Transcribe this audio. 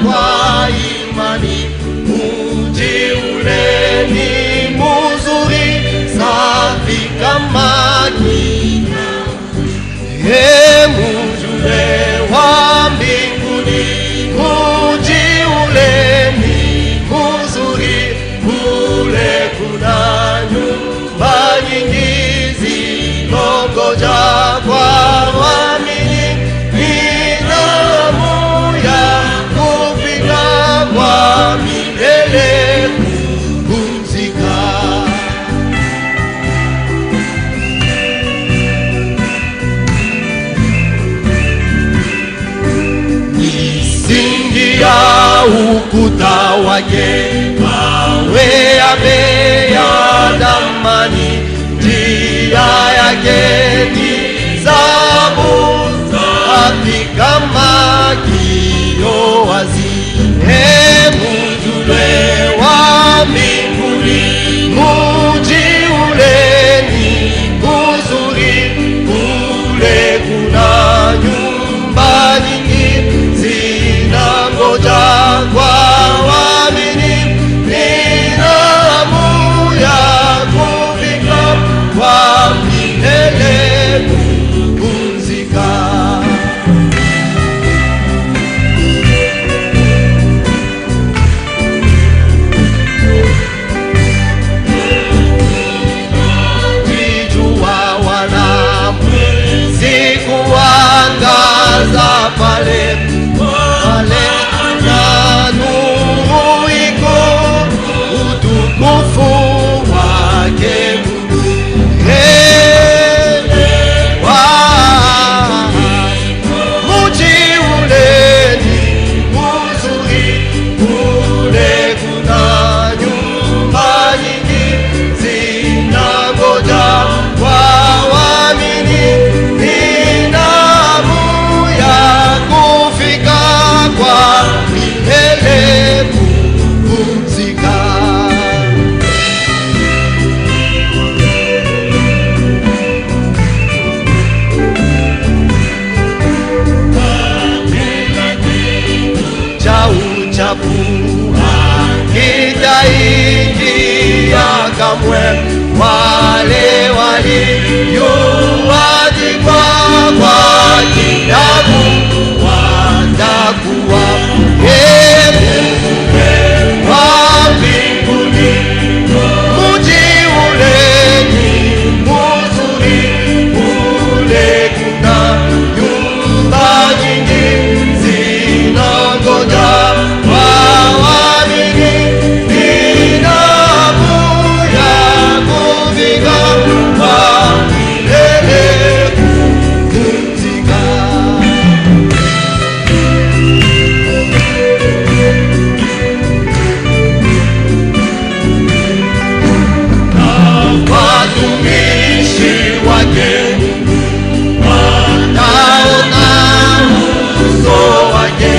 kwa imani. Mji ule ni mzuri, safi kama kina. Mji ule wa mbinguni, mji ule ni mzuri, kule kuna nyumba nyingi zinongoja kwa waamini. Nidhamu ya kufika kwa milele kupumzika. Misingi ya ukuta wake mawe ya damani, njia yake ni zahabu safi kama kioo wazi. Mji ule wa mbinguni, mji ule ni mzuri, kule kuna nyumba nyingi zinangoja kwa waamini. Nidhamu ya kufika kwa milele kupumzika. Jua wala mwezi kuangaza pale na nuru iko, utukufu wake Mungu. Mji ule ni mzuri, kule kuna nyumba nyingi zinangoja kwa waamini. Nidhamu ya kufika kwa milele kupumzika. Cha uchafu hakitaingia kamwe wale walioandikwa kwa kitabu watakuwa wa mbinguni. Mji ule ni mzuri, kule kuna nyumba nyingi zinangoja kwa waamini. Nidhamu ya kufika kwa milele kupumzika. Watumishi wake wataona uso wake.